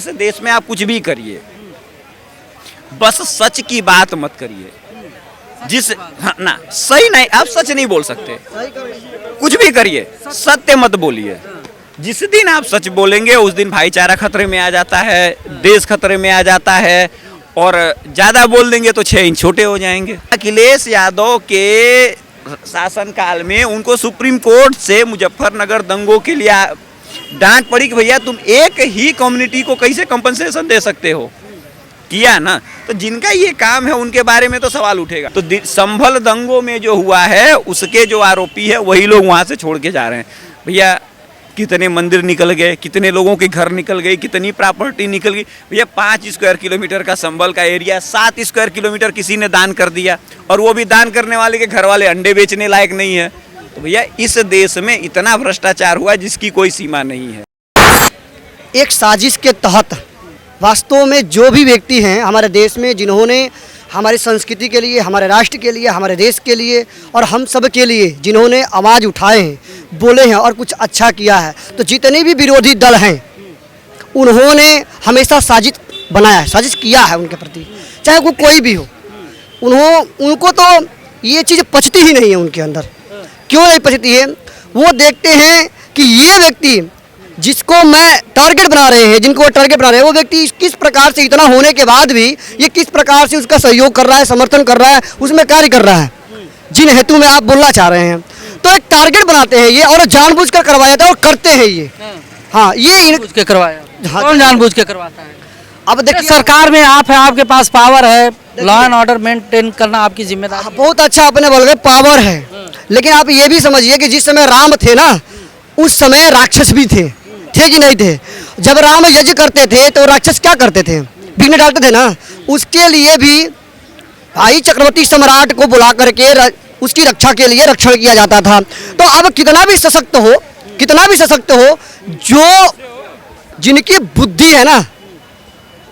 इस देश में आप कुछ भी करिए, बस सच की बात मत करिए। जिस हाँ, ना सही नहीं, आप सच नहीं बोल सकते, कुछ भी करिए सत्य मत बोलिए। जिस दिन आप सच बोलेंगे उस दिन भाईचारा खतरे में आ जाता है, देश खतरे में आ जाता है, और ज़्यादा बोल देंगे तो 6 इंच छोटे हो जाएंगे। अखिलेश यादव के शासनकाल में उनको सुप्रीम कोर्ट से मुजफ्फरनगर दंगों के लिए डांट पड़ी कि भैया तुम एक ही कम्युनिटी को कैसे कंपनसेशन दे सकते हो, किया ना। तो जिनका ये काम है उनके बारे में तो सवाल उठेगा। तो संभल दंगों में जो हुआ है उसके जो आरोपी है वही लोग वहाँ से छोड़ के जा रहे हैं। भैया कितने मंदिर निकल गए, कितने लोगों के घर निकल गए, कितनी प्रॉपर्टी निकल गई। भैया 5 स्क्वायर किलोमीटर का संभल का एरिया 7 स्क्वायर किलोमीटर किसी ने दान कर दिया, और वो भी दान करने वाले के घर वाले अंडे बेचने लायक नहीं है। तो भैया इस देश में इतना भ्रष्टाचार हुआ जिसकी कोई सीमा नहीं है। एक साजिश के तहत वास्तव में जो भी व्यक्ति हैं हमारे देश में जिन्होंने हमारी संस्कृति के लिए, हमारे राष्ट्र के लिए, हमारे देश के लिए और हम सब के लिए जिन्होंने आवाज़ उठाए हैं, बोले हैं और कुछ अच्छा किया है, तो जितने भी विरोधी दल हैं उन्होंने हमेशा साजिश बनाया है, साजिश किया है उनके प्रति, चाहे वो कोई भी हो। उनको तो ये चीज़ पचती ही नहीं है उनके अंदर। क्यों नहीं पचती है? वो देखते हैं कि ये व्यक्ति जिसको मैं टारगेट बना रहे हैं, जिनको वो टारगेट बना रहे हैं, वो व्यक्ति किस प्रकार से इतना होने के बाद भी ये किस प्रकार से उसका सहयोग कर रहा है, समर्थन कर रहा है, उसमें कार्य कर रहा है, जिन हेतु में आप बोलना चाह रहे हैं। तो एक टारगेट बनाते हैं ये, और जानबूझ कर करवाया जाता है और करते हैं ये। हाँ, ये जानबूझ के करवाया। हाँ, कौन जानबूझ के करवाता है? अब देखिए सरकार में आप है, आपके पास पावर है, लॉ एंड ऑर्डर मेंटेन करना आपकी जिम्मेदारी। बहुत अच्छा आपने बोल गए, पावर है, लेकिन आप ये भी समझिए कि जिस समय राम थे ना, उस समय राक्षस भी थे कि नहीं थे? जब राम यज्ञ करते थे तो राक्षस क्या करते थे? विघ्न डालते थे ना। उसके लिए भी भाई चक्रवर्ती सम्राट को बुला करके उसकी रक्षा के लिए रक्षण किया जाता था। तो अब कितना भी सशक्त हो, जो जिनकी बुद्धि है ना,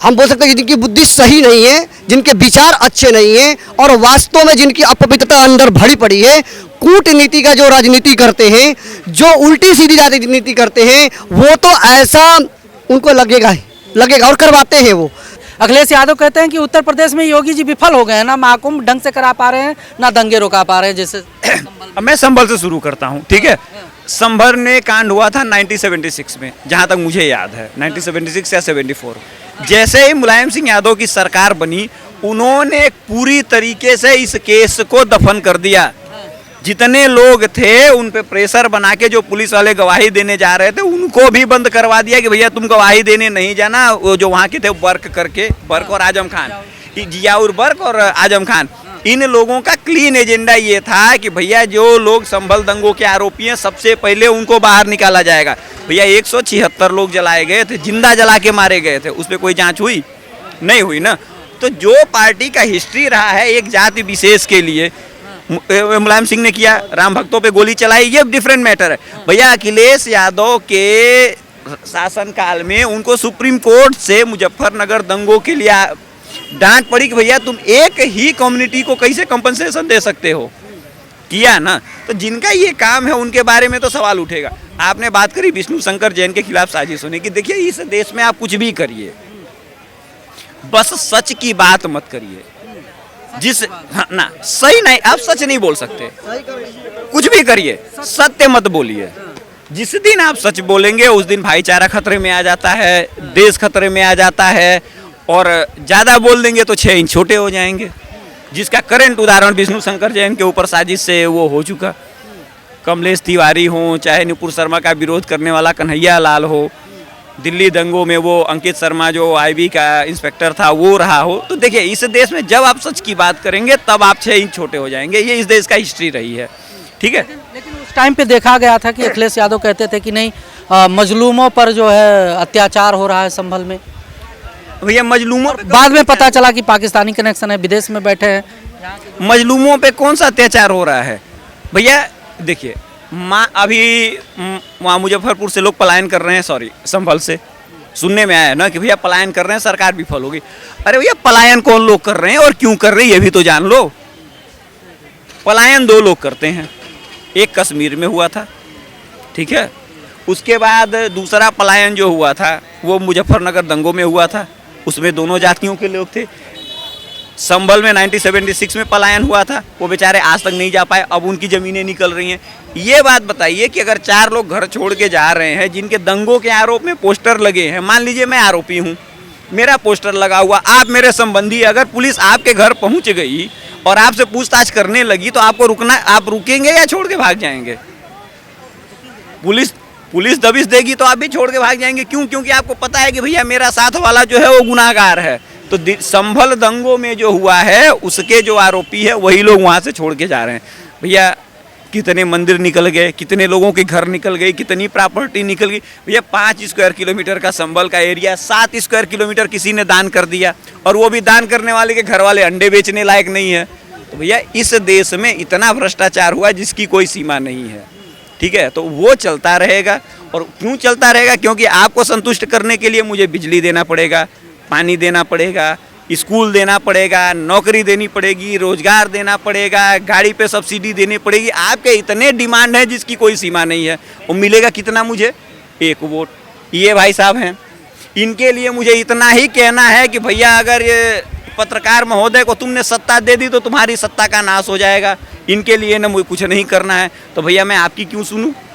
हम बोल सकते हैं जिनकी बुद्धि सही नहीं है, जिनके विचार अच्छे नहीं हैं, और वास्तव में जिनकी अपवित्रता अंदर भरी पड़ी है, कूटनीति का जो राजनीति करते हैं, जो उल्टी सीधी राजनीति करते हैं, वो तो ऐसा उनको लगेगा और करवाते हैं वो। अखिलेश यादव कहते हैं कि उत्तर प्रदेश में योगी जी विफल हो गए हैं, ना महाकुंभ ढंग से करा पा रहे हैं, ना दंगे रोका पा रहे हैं। जैसे मैं संभल से शुरू करता हूँ, ठीक है। संभल ने कांड हुआ था 1976 में, जहाँ तक मुझे याद है 1976 या 74। जैसे ही मुलायम सिंह यादव की सरकार बनी, उन्होंने पूरी तरीके से इस केस को दफन कर दिया। जितने लोग थे उन पे प्रेशर बना के जो पुलिस वाले गवाही देने जा रहे थे उनको भी बंद करवा दिया कि भैया तुम गवाही देने नहीं जाना। वो जो वहाँ के थे बर्क और आजम खान, जियाउर बर्क और आजम खान, इन लोगों का क्लीन एजेंडा ये था कि भैया जो लोग संभल दंगों के आरोपी हैं सबसे पहले उनको बाहर निकाला जाएगा। भैया 176 लोग जलाए गए थे, जिंदा जला के मारे गए थे, उस पर कोई जांच हुई नहीं हुई ना। तो जो पार्टी का हिस्ट्री रहा है एक जाति विशेष के लिए, मुलायम सिंह ने किया, राम भक्तों पे गोली चलाई, ये डिफरेंट मैटर है। भैया अखिलेश यादव के शासनकाल में उनको सुप्रीम कोर्ट से मुजफ्फरनगर दंगों के लिए डांट पड़ी कि भैया तुम एक ही कम्युनिटी को कैसे कंपनसेशन दे सकते हो, किया ना। तो जिनका ये काम है उनके बारे में तो सवाल उठेगा। आपने बात करी विष्णु शंकर जैन के खिलाफ साजिश होने की। देखिए इस देश में आप कुछ भी करिए, बस सच की बात मत करिए। हाँ, ना सही नहीं, आप सच नहीं बोल सकते, कुछ भी करिए सत्य मत बोलिए। जिस दिन आप सच बोलेंगे उस दिन भाईचारा खतरे में आ जाता है, देश खतरे में आ जाता है, और ज़्यादा बोल देंगे तो 6 इंच छोटे हो जाएंगे। जिसका करंट उदाहरण विष्णु शंकर जैन के ऊपर साजिश से वो हो चुका। कमलेश तिवारी हो, चाहे नुपुर शर्मा का विरोध करने वाला कन्हैया लाल हो, दिल्ली दंगों में वो अंकित शर्मा जो आईबी का इंस्पेक्टर था वो रहा हो। तो देखिए इस देश में जब आप सच की बात करेंगे तब आप 6 इंच छोटे हो जाएंगे। ये इस देश का हिस्ट्री रही है, ठीक है। लेकिन उस टाइम पे देखा गया था कि अखिलेश यादव कहते थे कि नहीं, मजलूमों पर जो है अत्याचार हो रहा है संभल में। भैया मजलूमों, बाद में पता चला कि पाकिस्तानी कनेक्शन है, विदेश में बैठे हैं। मजलूमों पे कौन सा अत्याचार हो रहा है? भैया देखिए अभी वहाँ मुजफ्फरपुर से लोग पलायन कर रहे हैं, संभल से सुनने में आया है ना कि भैया पलायन कर रहे हैं, सरकार विफल होगी। अरे भैया पलायन कौन लोग कर रहे हैं और क्यों कर रहे हैं ये भी तो जान लो। पलायन 2 लोग करते हैं, एक कश्मीर में हुआ था, ठीक है, उसके बाद दूसरा पलायन जो हुआ था वो मुजफ्फरनगर दंगों में हुआ था, उसमें दोनों जातियों के लोग थे। संभल में 1976 में पलायन हुआ था, वो बेचारे आज तक नहीं जा पाए, अब उनकी ज़मीनें निकल रही हैं। ये बात बताइए कि अगर 4 लोग घर छोड़ के जा रहे हैं जिनके दंगों के आरोप में पोस्टर लगे हैं, मान लीजिए मैं आरोपी हूँ, मेरा पोस्टर लगा हुआ, आप मेरे संबंधी, अगर पुलिस आपके घर पहुँच गई और आपसे पूछताछ करने लगी तो आपको रुकना, आप रुकेंगे या छोड़ के भाग जाएंगे? पुलिस दबिश देगी तो आप भी छोड़ के भाग जाएंगे। क्यों? क्योंकि आपको पता है कि भैया मेरा साथ वाला जो है वो गुनाहगार है। तो संभल दंगों में जो हुआ है उसके जो आरोपी है वही लोग वहाँ से छोड़ के जा रहे हैं। भैया कितने मंदिर निकल गए, कितने लोगों के घर निकल गए, कितनी प्रॉपर्टी निकल गई। भैया 5 स्क्वायर किलोमीटर का संभल का एरिया 7 स्क्वायर किलोमीटर किसी ने दान कर दिया, और वो भी दान करने वाले के घर वाले अंडे बेचने लायक नहीं है। तो भैया इस देश में इतना भ्रष्टाचार हुआ जिसकी कोई सीमा नहीं है, ठीक है। तो वो चलता रहेगा। और क्यों चलता रहेगा? क्योंकि आपको संतुष्ट करने के लिए मुझे बिजली देना पड़ेगा, पानी देना पड़ेगा, स्कूल देना पड़ेगा, नौकरी देनी पड़ेगी, रोजगार देना पड़ेगा, गाड़ी पे सब्सिडी देनी पड़ेगी। आपके इतने डिमांड है जिसकी कोई सीमा नहीं है। और मिलेगा कितना मुझे? 1 वोट। ये भाई साहब हैं, इनके लिए मुझे इतना ही कहना है कि भैया अगर ये पत्रकार महोदय को तुमने सत्ता दे दी तो तुम्हारी सत्ता का नाश हो जाएगा। इनके लिए ना मुझे कुछ नहीं करना है, तो भैया मैं आपकी क्यों सुनूं?